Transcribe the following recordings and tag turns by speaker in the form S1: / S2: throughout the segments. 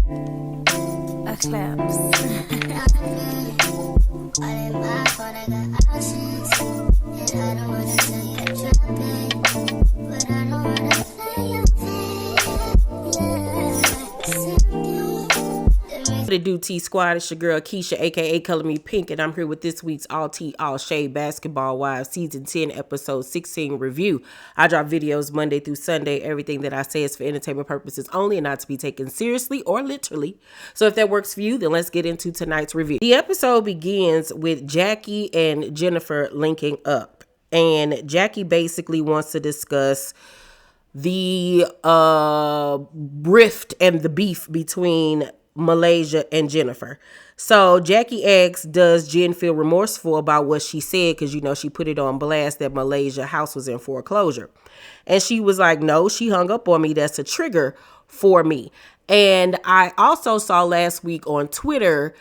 S1: A claps.
S2: What it do, T Squad? It's your girl Keisha, aka Color Me Pynk, and I'm here with this week's All Tea, All Shade Basketball Wives Season 10, Episode 16 review. I drop videos Monday through Sunday. Everything that I say is for entertainment purposes only and not to be taken seriously or literally. So if that works for you, then let's get into tonight's review. The episode begins with Jackie and Jennifer linking up, and Jackie basically wants to discuss the rift and the beef between Malaysia and Jennifer. So Jackie asks, does Jen feel remorseful about what she said? Because, you know, she put it on blast that Malaysia house was in foreclosure. And she was like, no, she hung up on me. That's a trigger for me. And I also saw last week on Twitter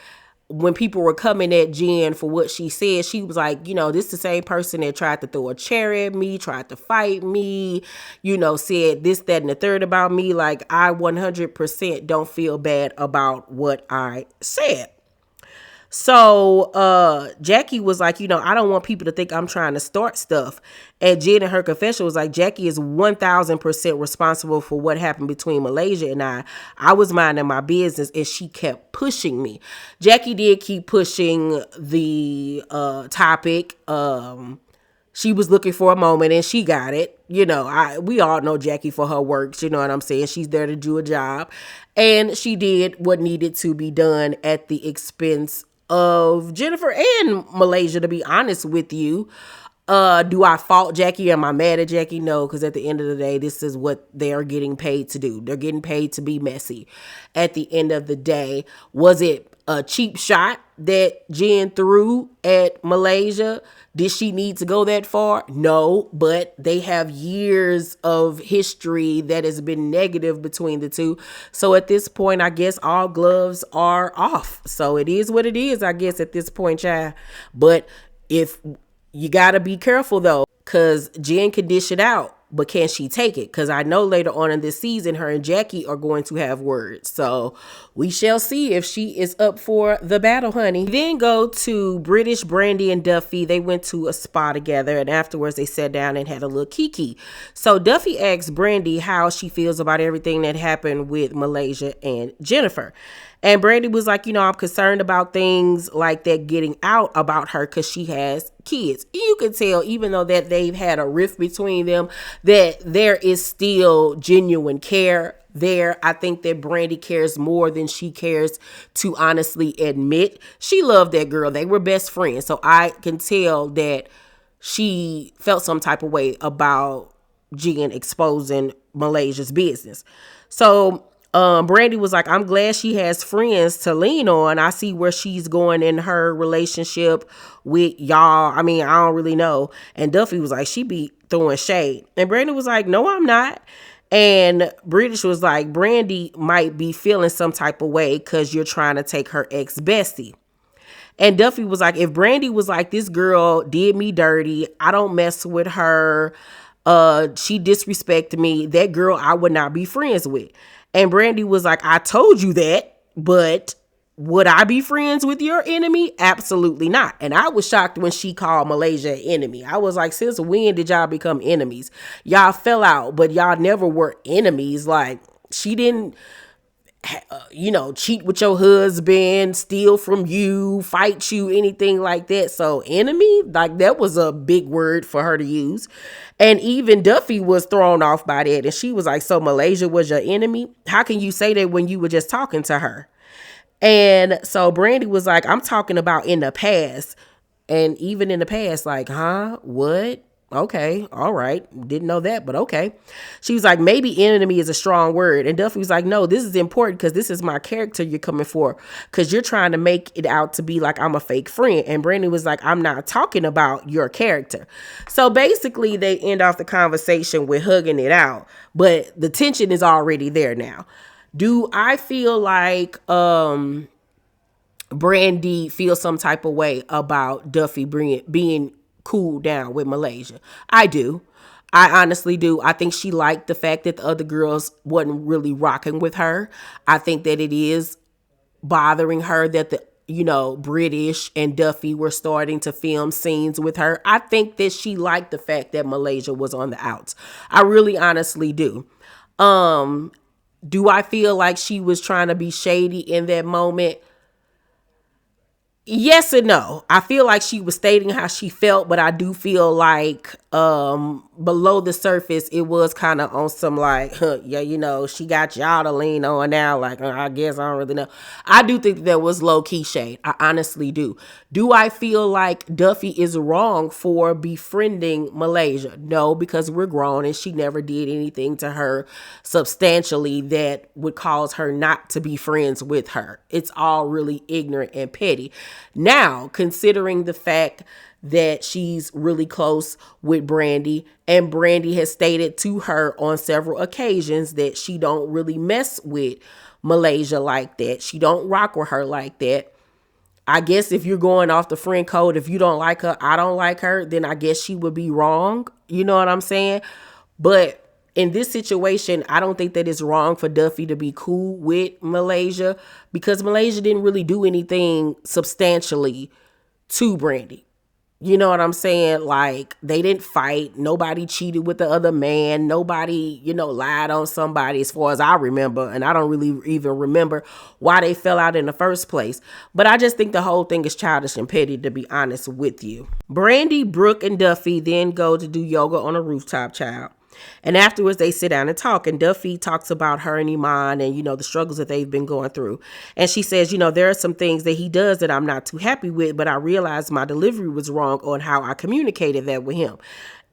S2: when people were coming at Jen for what she said, she was like, you know, this is the same person that tried to throw a chair at me, tried to fight me, you know, said this, that, and the third about me. Like, I 100% don't feel bad about what I said. So Jackie was like, you know, I don't want people to think I'm trying to start stuff. And Jen in her confession was like, Jackie is 1000% responsible for what happened between Malaysia and I. I was minding my business and she kept pushing me. Jackie did keep pushing the topic. She was looking for a moment and she got it. You know, we all know Jackie for her works. You know what I'm saying? She's there to do a job. And she did what needed to be done at the expense of Jennifer and Malaysia, to be honest with you. Do I fault Jackie? Am I mad at Jackie? No, because at the end of the day, this is what they're getting paid to do. They're getting paid to be messy. At the end of the day, was it a cheap shot that Jen threw at Malaysia? Did she need to go that far? No, but they have years of history that has been negative between the two. So at this point, I guess all gloves are off. So it is what it is, I guess, at this point, child. But if you got to be careful, though, because Jen can dish it out. But can she take it? Because I know later on in this season, her and Jackie are going to have words. So we shall see if she is up for the battle, honey. Then go to British, Brandi and Duffy. They went to a spa together. And afterwards, they sat down and had a little kiki. So Duffy asked Brandi how she feels about everything that happened with Malaysia and Jennifer. And Brandi was like, you know, I'm concerned about things like that getting out about her because she has kids. You can tell, even though that they've had a rift between them, that there is still genuine care there. I think that Brandi cares more than she cares to honestly admit. She loved that girl. They were best friends. So I can tell that she felt some type of way about Jen exposing Malaysia's business. So Brandi was like, I'm glad she has friends to lean on. I see where she's going in her relationship with y'all. I mean, I don't really know. And Duffy was like, she be throwing shade. And Brandi was like, no, I'm not. And British was like, Brandi might be feeling some type of way because you're trying to take her ex-bestie. And Duffy was like, if Brandi was like, this girl did me dirty, I don't mess with her, she disrespected me, that girl I would not be friends with. And Brandi was like, I told you that, but would I be friends with your enemy? Absolutely not. And I was shocked when she called Malaysia an enemy. I was like, since when did y'all become enemies? Y'all fell out, but y'all never were enemies. Like, she didn't, you know, cheat with your husband, steal from you, fight you, anything like that. So enemy, like, that was a big word for her to use. And even Duffy was thrown off by that. And she was like, so Malaysia was your enemy? How can you say that when you were just talking to her? And so Brandi was like, I'm talking about in the past. And even in the past, like, huh? What? Okay, all right. Didn't know that, but okay. She was like, maybe enemy is a strong word. And Duffy was like, no, this is important because this is my character you're coming for, because you're trying to make it out to be like I'm a fake friend. And Brandi was like, I'm not talking about your character. So basically they end off the conversation with hugging it out, but the tension is already there now. Do I feel like Brandi feels some type of way about Duffy being cool down with Malaysia? I do. I honestly do. I think she liked the fact that the other girls wasn't really rocking with her. I think that it is bothering her that the British and Duffy were starting to film scenes with her. I think that she liked the fact that Malaysia was on the outs. I really honestly do. Do I feel like she was trying to be shady in that moment? Yes and no. I feel like she was stating how she felt, but I do feel like below the surface it was kind of on some like, yeah, she got y'all to lean on now. Like, I guess I don't really know. I do think that was low key shade. I honestly do. Do I feel like Duffy is wrong for befriending Malaysia? No, because we're grown and she never did anything to her substantially that would cause her not to be friends with her. It's all really ignorant and petty. Now, considering the fact that she's really close with Brandi, and Brandi has stated to her on several occasions that she don't really mess with Malaysia like that. She don't rock with her like that. I guess if you're going off the friend code, if you don't like her, I don't like her, then I guess she would be wrong. You know what I'm saying? But in this situation, I don't think that it's wrong for Duffy to be cool with Malaysia, because Malaysia didn't really do anything substantially to Brandi. You know what I'm saying? Like, they didn't fight. Nobody cheated with the other man. Nobody, lied on somebody as far as I remember. And I don't really even remember why they fell out in the first place. But I just think the whole thing is childish and petty, to be honest with you. Brandi, Brooke, and Duffy then go to do yoga on a rooftop, child. And afterwards, they sit down and talk. And Duffy talks about her and Iman and, the struggles that they've been going through. And she says, there are some things that he does that I'm not too happy with, but I realized my delivery was wrong on how I communicated that with him.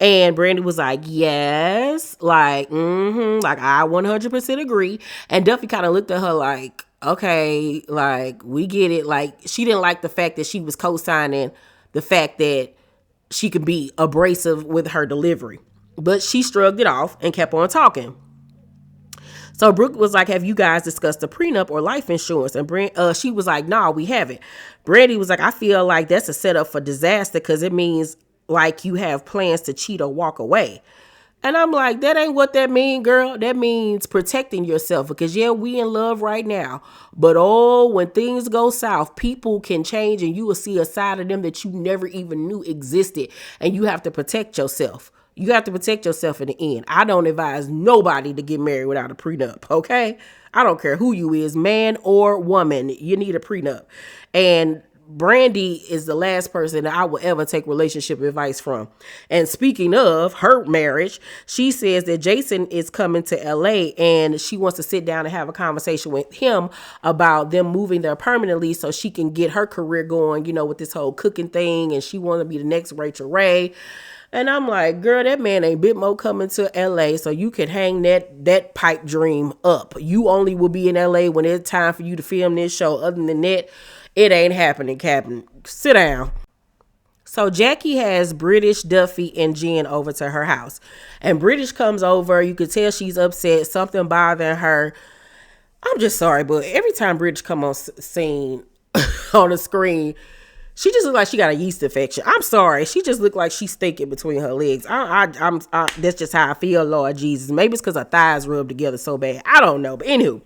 S2: And Brandi was like, yes, like, like I 100% agree. And Duffy kind of looked at her like, okay, like, we get it. Like, she didn't like the fact that she was co-signing the fact that she could be abrasive with her delivery. But she shrugged it off and kept on talking. So Brooke was like, have you guys discussed the prenup or life insurance? And she was like, nah, we haven't. Brandi was like, I feel like that's a setup for disaster, because it means like you have plans to cheat or walk away. And I'm like, that ain't what that mean, girl. That means protecting yourself, because yeah, we in love right now. But when things go south, people can change and you will see a side of them that you never even knew existed. And you have to protect yourself. You have to protect yourself in the end. I don't advise nobody to get married without a prenup, okay? I don't care who you is, man or woman. You need a prenup. And Brandi is the last person that I will ever take relationship advice from. And speaking of her marriage, she says that Jason is coming to LA and she wants to sit down and have a conversation with him about them moving there permanently so she can get her career going, with this whole cooking thing. And she wants to be the next Rachel Ray. And I'm like, girl, that man ain't bit more coming to LA, so you can hang that pipe dream up. You only will be in LA when it's time for you to film this show. Other than that, it ain't happening, Captain. Sit down. So Jackie has British, Duffy, and Jen over to her house. And British comes over. You can tell she's upset. Something bothering her. I'm just sorry, but every time British come on scene on the screen, she just looked like she got a yeast infection. I'm sorry. She just looked like she's stinking between her legs. That's just how I feel, Lord Jesus. Maybe it's because her thighs rubbed together so bad. I don't know. But anywho.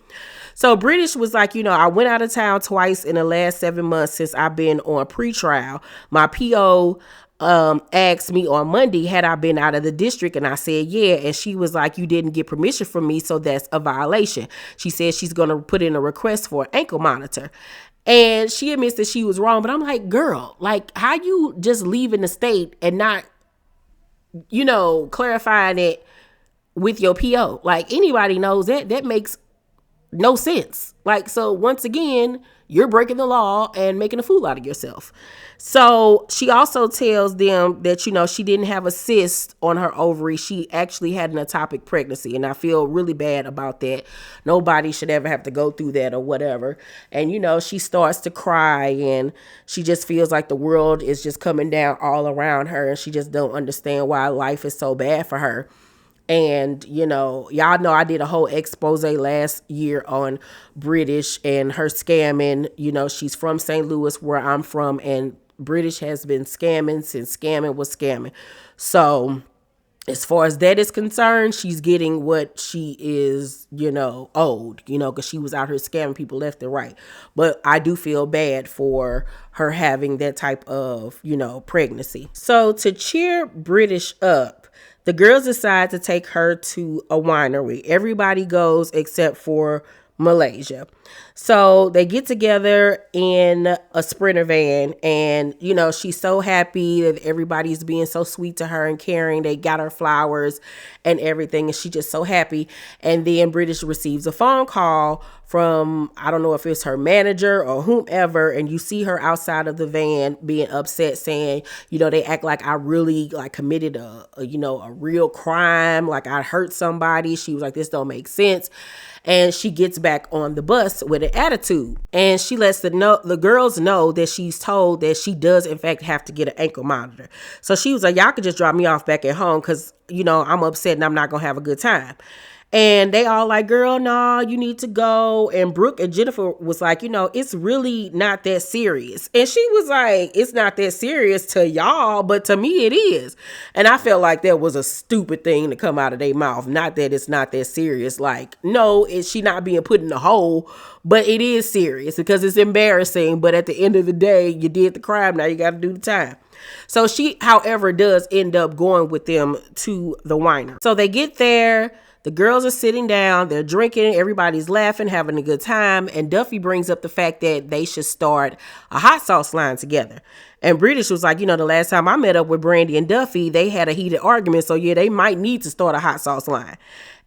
S2: So British was like, I went out of town twice in the last 7 months since I've been on pretrial. My PO asked me on Monday, had I been out of the district? And I said, yeah. And she was like, you didn't get permission from me, so that's a violation. She said she's going to put in a request for an ankle monitor. And she admits that she was wrong. But I'm like, girl, like, how you just leaving the state and not, clarifying it with your PO? Like, anybody knows that makes no sense. Like, so once again, you're breaking the law and making a fool out of yourself. So she also tells them that, she didn't have a cyst on her ovary. She actually had an ectopic pregnancy. And I feel really bad about that. Nobody should ever have to go through that or whatever. And, she starts to cry and she just feels like the world is just coming down all around her. And she just don't understand why life is so bad for her. And, y'all know I did a whole expose last year on British and her scamming. She's from St. Louis, where I'm from, and British has been scamming since scamming was scamming. So as far as that is concerned, she's getting what she is, owed, because she was out here scamming people left and right. But I do feel bad for her having that type of, pregnancy. So to cheer British up, the girls decide to take her to a winery. Everybody goes except for Malaysia. So they get together in a Sprinter van, and she's so happy that everybody's being so sweet to her and caring. They got her flowers and everything, and she's just so happy. And then British receives a phone call from, I don't know if it's her manager or whomever, and you see her outside of the van being upset, saying, they act like I really committed a real crime, like I hurt somebody. She was like, this don't make sense. And she gets back on the bus with an attitude, and she lets the girls know that she's told that she does in fact have to get an ankle monitor. So she was like, y'all could just drop me off back at home, because I'm upset and I'm not gonna have a good time. And they all like, girl, nah, you need to go. And Brooke and Jennifer was like, it's really not that serious. And she was like, it's not that serious to y'all, but to me it is. And I felt like that was a stupid thing to come out of their mouth. Not that it's not that serious. Like, no, she not being put in the hole, but it is serious because it's embarrassing. But at the end of the day, you did the crime. Now you got to do the time. So she, however, does end up going with them to the winery. So they get there. The girls are sitting down, they're drinking, everybody's laughing, having a good time. And Duffy brings up the fact that they should start a hot sauce line together. And British was like, the last time I met up with Brandi and Duffy, they had a heated argument. So yeah, they might need to start a hot sauce line.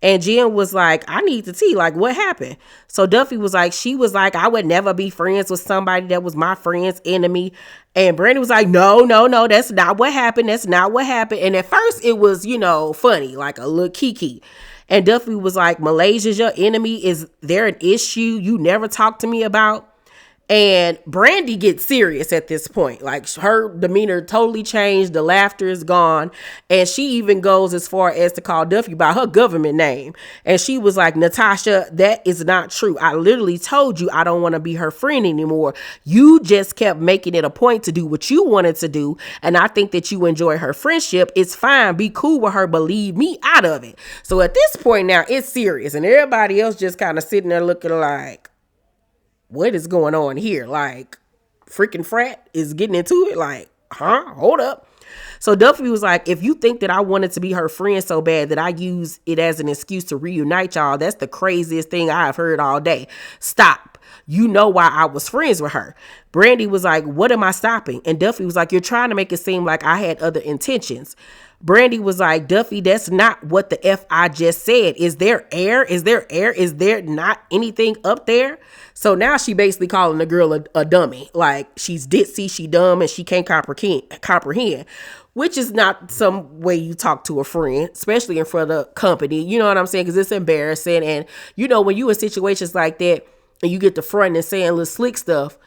S2: And Jen was like, I need the tea. Like, what happened? So Duffy was like, she was like, I would never be friends with somebody that was my friend's enemy. And Brandi was like, no, that's not what happened. That's not what happened. And at first it was, funny, like a little kiki. And Duffy was like, Malaysia's your enemy. Is there an issue you never talked to me about? And Brandi gets serious at this point. Like, her demeanor totally changed. The laughter is gone. And she even goes as far as to call Duffy by her government name. And she was like, Natasha, that is not true. I literally told you I don't want to be her friend anymore. You just kept making it a point to do what you wanted to do. And I think that you enjoy her friendship. It's fine. Be cool with her, but leave me out of it. So at this point now, it's serious. And everybody else just kind of sitting there looking like, what is going on here? Like, freaking frat is getting into it? Like, hold up. So Duffy was like, if you think that I wanted to be her friend so bad that I use it as an excuse to reunite y'all, that's the craziest thing I've heard all day. Stop. You know why I was friends with her. Brandi was like, what am I stopping? And Duffy was like, you're trying to make it seem like I had other intentions. Brandi was like, Duffy, that's not what the F I just said. Is there air? Is there air? Is there not anything up there? So now she basically calling the girl a dummy. Like, she's ditzy, she dumb, and she can't comprehend, which is not some way you talk to a friend, especially in front of company. You know what I'm saying? Because it's embarrassing. And, when you in situations like that and you get the front and saying little slick stuff,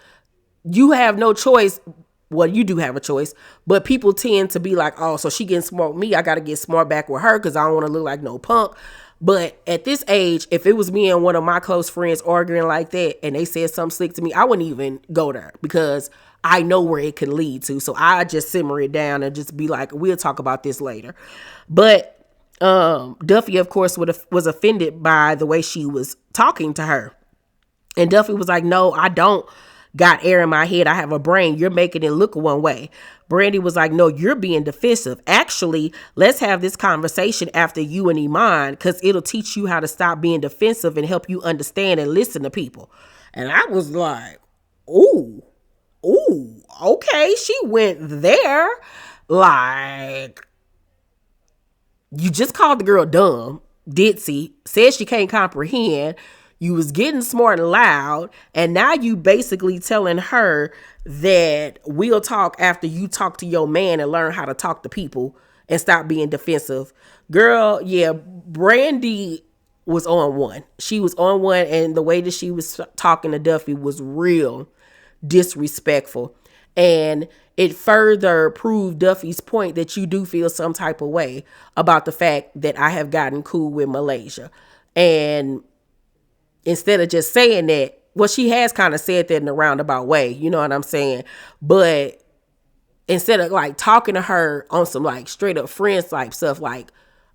S2: you have no choice. Well, you do have a choice, but people tend to be like, oh, so she getting smart with me. I got to get smart back with her because I don't want to look like no punk. But at this age, if it was me and one of my close friends arguing like that and they said something slick to me, I wouldn't even go there because I know where it could lead to. So I just simmer it down and just be like, we'll talk about this later. But Duffy, of course, was offended by the way she was talking to her. And Duffy was like, no, I don't got air in my head. I have a brain. You're making it look one way. Brandi was like, no, you're being defensive. Actually, let's have this conversation after you and Iman, because it'll teach you how to stop being defensive and help you understand and listen to people. And I was like, ooh, okay. She went there. Like, you just called the girl dumb, ditzy, said she can't comprehend. You was getting smart and loud, and now you basically telling her that we'll talk after you talk to your man and learn how to talk to people and stop being defensive. Girl, yeah, Brandi was on one. She was on one, and the way that she was talking to Duffy was real disrespectful. And it further proved Duffy's point that you do feel some type of way about the fact that I have gotten cool with Malaysia. And instead of just saying that, well, she has kind of said that in a roundabout way, you know what I'm saying? But instead of like talking to her on some like straight up friends type stuff, like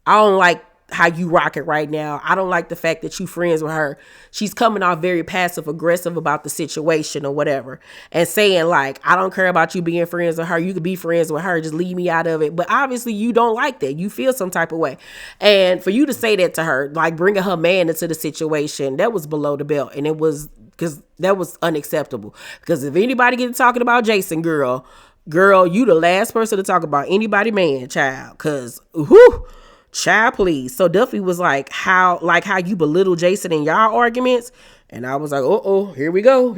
S2: I don't like how you rock it right now. I don't like the fact that you friends with her. She's coming off very passive aggressive about the situation or whatever, and saying like, I don't care about you being friends with her. You could be friends with her. Just leave me out of it. But obviously you don't like that. You feel some type of way. And for you to say that to her, like bringing her man into the situation, that was below the belt. And it was, because that was unacceptable. Because if anybody gets talking about Jason, girl, you the last person to talk about anybody man, child. Because, whoo, child, please. So Duffy was like how you belittle Jason in y'all arguments. And I was like, here we go.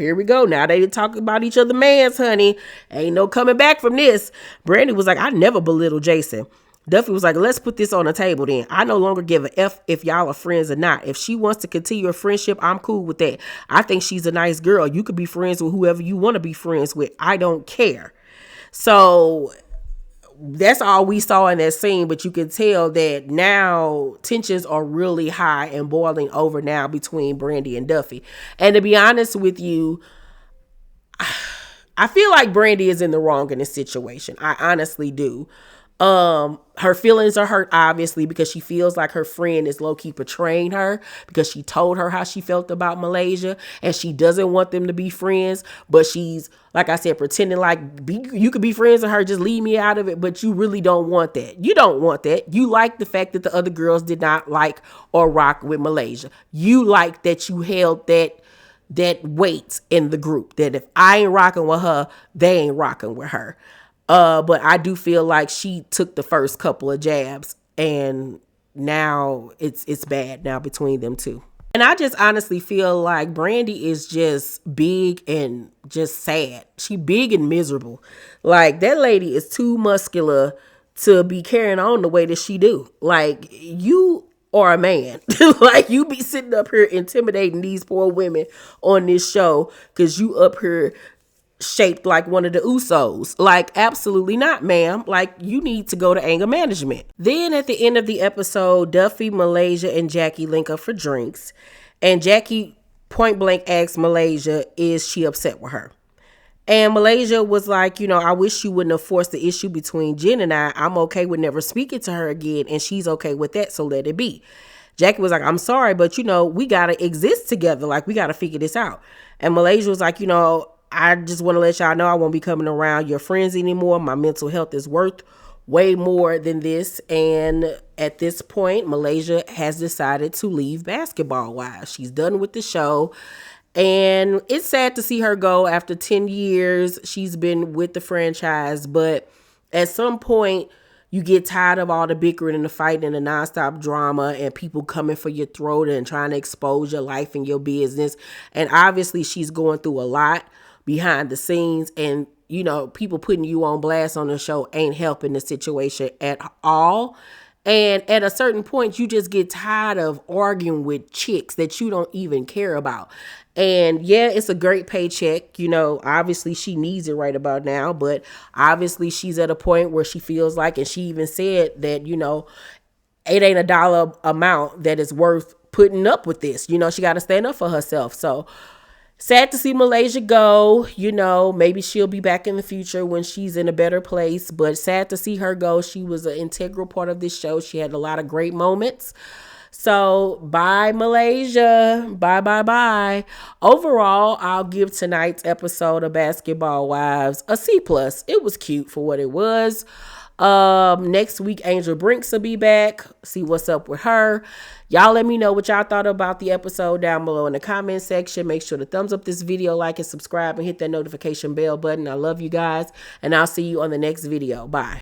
S2: Now they talk about each other mans, honey. Ain't no coming back from this. Brandi was like, I never belittle Jason. Duffy was like, let's put this on the table then. I no longer give a F if y'all are friends or not. If she wants to continue a friendship, I'm cool with that. I think she's a nice girl. You could be friends with whoever you want to be friends with. I don't care. So that's all we saw in that scene, but you can tell that now tensions are really high and boiling over now between Brandi and Duffy. And to be honest with you, I feel like Brandi is in the wrong in this situation. I honestly do. Her feelings are hurt, obviously, because she feels like her friend is low-key betraying her because she told her how she felt about Malaysia and she doesn't want them to be friends. But she's, like I said, pretending like you could be friends with her, just leave me out of it. But you really don't want that. You don't want that. You like the fact that the other girls did not like or rock with Malaysia. You like that you held that weight in the group, that if I ain't rocking with her, they ain't rocking with her. But I do feel like she took the first couple of jabs and now it's bad now between them two. And I just honestly feel like Brandi is just big and just sad. She big and miserable. Like that lady is too muscular to be carrying on the way that she do. Like you are a man. Like you be sitting up here intimidating these poor women on this show because you up here shaped like one of the Usos. Like, absolutely not, ma'am. Like, you need to go to anger management. Then at the end of the episode, Duffy, Malaysia, and Jackie link up for drinks. And Jackie point blank asks Malaysia, is she upset with her? And Malaysia was like, I wish you wouldn't have forced the issue between Jen and I. I'm okay with never speaking to her again, and she's okay with that, so let it be. Jackie was like, I'm sorry, but, we got to exist together. Like, we got to figure this out. And Malaysia was like, I just want to let y'all know I won't be coming around your friends anymore. My mental health is worth way more than this. And at this point, Malaysia has decided to leave basketball wise. She's done with the show. And it's sad to see her go after 10 years. She's been with the franchise. But at some point, you get tired of all the bickering and the fighting and the nonstop drama and people coming for your throat and trying to expose your life and your business. And obviously, she's going through a lot behind the scenes, and people putting you on blast on the show ain't helping the situation at all. And at a certain point, you just get tired of arguing with chicks that you don't even care about. And yeah, it's a great paycheck. Obviously she needs it right about now, but obviously she's at a point where she feels like, and she even said that, it ain't a dollar amount that is worth putting up with this. She got to stand up for herself. So sad to see Malaysia go. Maybe she'll be back in the future when she's in a better place, but sad to see her go. She was an integral part of this show. She had a lot of great moments. So bye, Malaysia. Bye. Overall, I'll give tonight's episode of Basketball Wives a C+. It was cute for what it was. Next week, Angel Brinks will be back. See what's up with her. Y'all let me know what y'all thought about the episode down below in the comment section. Make sure to thumbs up this video, like and subscribe, and hit that notification bell button. I love you guys, and I'll see you on the next video. Bye.